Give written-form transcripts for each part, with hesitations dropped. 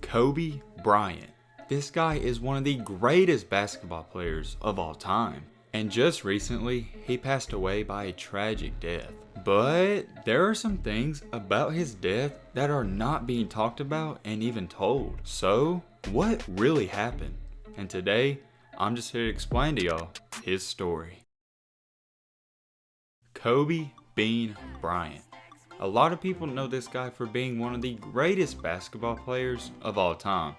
Kobe Bryant. This guy is one of the greatest basketball players of all time. And just recently, he passed away by a tragic death. But there are some things about his death that are not being talked about and even told. So, what really happened? And today, I'm just here to explain to y'all his story. Kobe Bean Bryant. A lot of people know this guy for being one of the greatest basketball players of all time.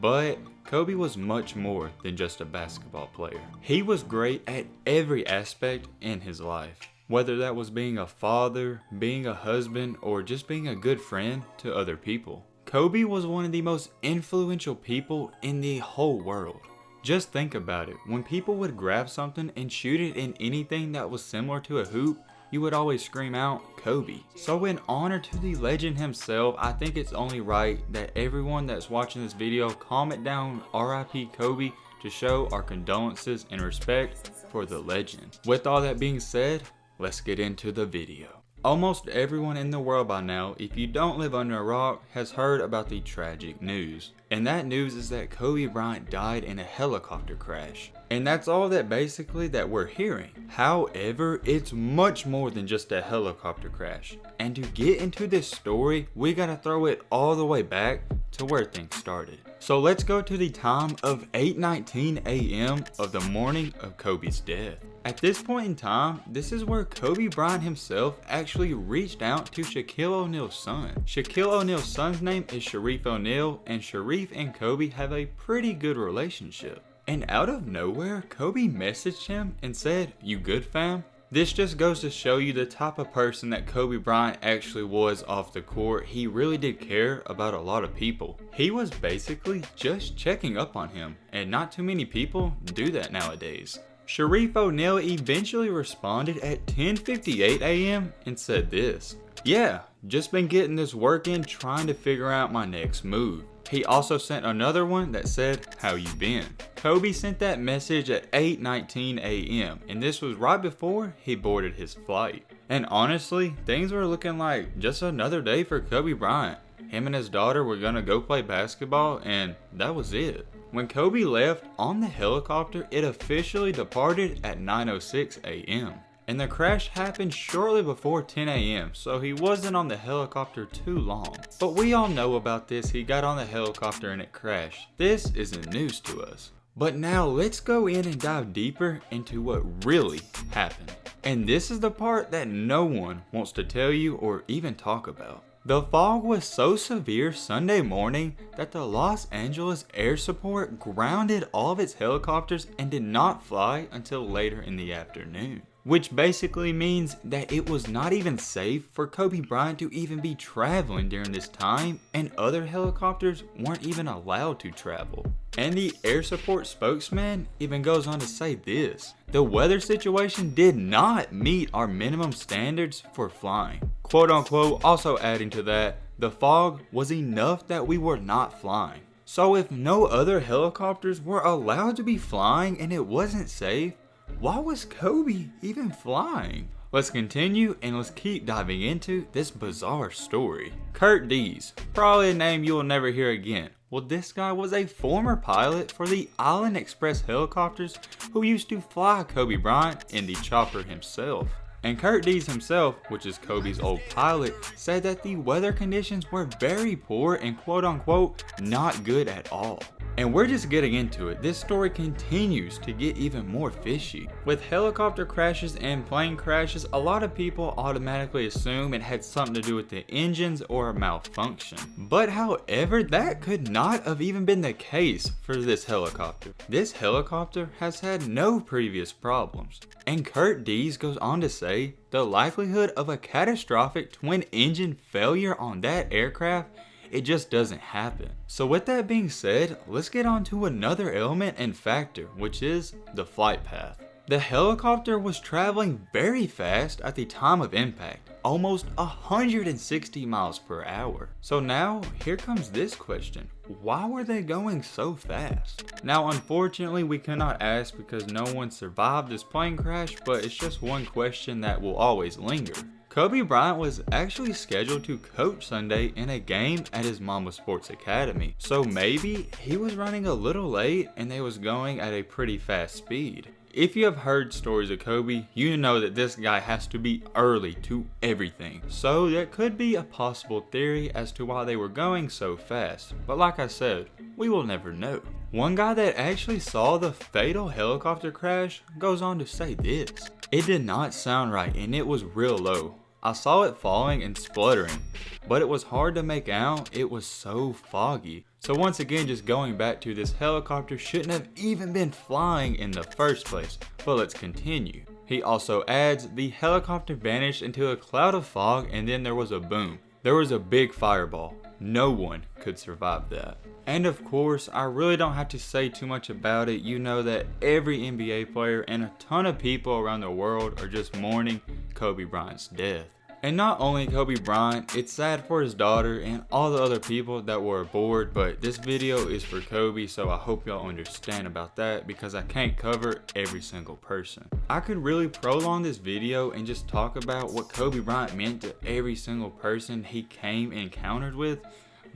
But Kobe was much more than just a basketball player. He was great at every aspect in his life. Whether that was being a father, being a husband, or just being a good friend to other people. Kobe was one of the most influential people in the whole world. Just think about it. When people would grab something and shoot it in anything that was similar to a hoop, you would always scream out, Kobe. So in honor to the legend himself, I think it's only right that everyone that's watching this video comment down RIP Kobe to show our condolences and respect for the legend. With all that being said, let's get into the video. Almost everyone in the world by now, if you don't live under a rock, has heard about the tragic news. And that news is that Kobe Bryant died in a helicopter crash. And that's all that we're hearing. However, it's much more than just a helicopter crash. And to get into this story, we gotta throw it all the way back to where things started. So let's go to the time of 8:19 a.m. of the morning of Kobe's death. At this point in time, this is where Kobe Bryant himself actually reached out to Shaquille O'Neal's son. Shaquille O'Neal's son's name is Shareef O'Neal, and Shareef and Kobe have a pretty good relationship. And out of nowhere, Kobe messaged him and said, "You good, fam?" This just goes to show you the type of person that Kobe Bryant actually was off the court. He really did care about a lot of people. He was basically just checking up on him, and not too many people do that nowadays. Shareef O'Neal eventually responded at 10:58 a.m. and said this, "Yeah, just been getting this work in, trying to figure out my next move." He also sent another one that said, "How you been?" Kobe sent that message at 8:19 a.m. and this was right before he boarded his flight. And honestly, things were looking like just another day for Kobe Bryant. Him and his daughter were gonna go play basketball and that was it. When Kobe left on the helicopter, it officially departed at 9:06 a.m. And the crash happened shortly before 10 a.m. so he wasn't on the helicopter too long. But we all know about this, he got on the helicopter and it crashed. This isn't news to us. But now let's go in and dive deeper into what really happened. And this is the part that no one wants to tell you or even talk about. The fog was so severe Sunday morning that the Los Angeles Air Support grounded all of its helicopters and did not fly until later in the afternoon. Which basically means that it was not even safe for Kobe Bryant to even be traveling during this time, and other helicopters weren't even allowed to travel. And the air support spokesman even goes on to say this: "The weather situation did not meet our minimum standards for flying." Quote unquote, also adding to that, the fog was enough that we were not flying. So if no other helicopters were allowed to be flying and it wasn't safe, why was Kobe even flying? Let's continue and let's keep diving into this bizarre story. Kurt Dees, probably a name you will never hear again. Well, this guy was a former pilot for the Island Express helicopters who used to fly Kobe Bryant in the chopper himself. And Kurt Dees himself, which is Kobe's old pilot, said that the weather conditions were very poor and quote unquote not good at all. And we're just getting into it. This story continues to get even more fishy. With helicopter crashes and plane crashes, a lot of people automatically assume it had something to do with the engines or a malfunction. But however, that could not have even been the case for this helicopter. This helicopter has had no previous problems. And Kurt Dees goes on to say the likelihood of a catastrophic twin engine failure on that aircraft, it just doesn't happen. So with that being said, let's get on to another element and factor, which is the flight path. The helicopter was traveling very fast at the time of impact, almost 160 miles per hour. So now, here comes this question. Why were they going so fast? Now, unfortunately, we cannot ask because no one survived this plane crash, but it's just one question that will always linger. Kobe Bryant was actually scheduled to coach Sunday in a game at his Mamba Sports Academy. So maybe he was running a little late and they was going at a pretty fast speed. If you have heard stories of Kobe, you know that this guy has to be early to everything. So that could be a possible theory as to why they were going so fast. But like I said, we will never know. One guy that actually saw the fatal helicopter crash goes on to say this. It did not sound right and it was real low. I saw it falling and spluttering, but it was hard to make out. It was so foggy. So once again, just going back to this helicopter shouldn't have even been flying in the first place. But let's continue. He also adds, the helicopter vanished into a cloud of fog and then there was a boom. There was a big fireball. No one could survive that. And of course, I really don't have to say too much about it. You know that every NBA player and a ton of people around the world are just mourning Kobe Bryant's death. And not only Kobe Bryant, it's sad for his daughter and all the other people that were aboard, but this video is for Kobe, so I hope y'all understand about that because I can't cover every single person. I could really prolong this video and just talk about what Kobe Bryant meant to every single person he came encountered with,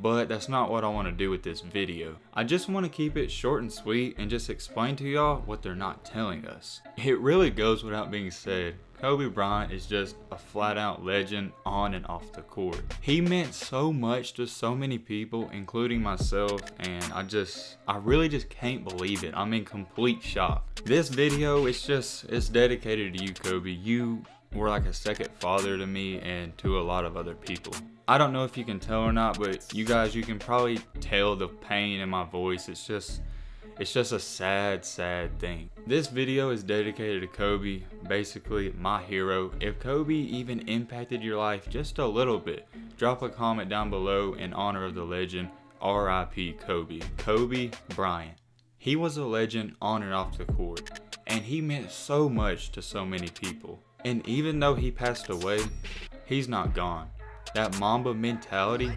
but that's not what I want to do with this video. I just want to keep it short and sweet and just explain to y'all what they're not telling us. It really goes without being said, Kobe Bryant is just a flat out legend on and off the court. He meant so much to so many people, including myself, and I really just can't believe it. I'm in complete shock. This video it's dedicated to you, Kobe. You were like a second father to me and to a lot of other people. I don't know if you can tell or not, but you guys, you can probably tell the pain in my voice. It's just a sad thing. This video is dedicated to Kobe, basically my hero. If Kobe even impacted your life just a little bit, drop a comment down below in honor of the legend, R.I.P. Kobe. Kobe Bryant. He was a legend on and off the court, and he meant so much to so many people. And even though he passed away, he's not gone. That Mamba mentality,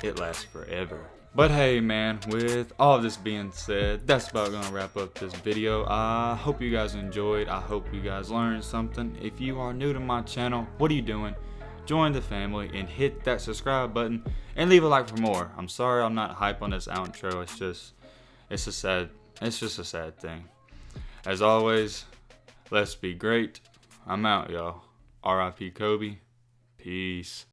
it lasts forever. But hey man, with all this being said, that's about gonna wrap up this video. I hope you guys enjoyed. I hope you guys learned something. If you are new to my channel, what are you doing? Join the family and hit that subscribe button and leave a like for more. I'm sorry I'm not hype on this outro. It's just a sad thing. As always, let's be great. I'm out, y'all. R.I.P. Kobe. Peace.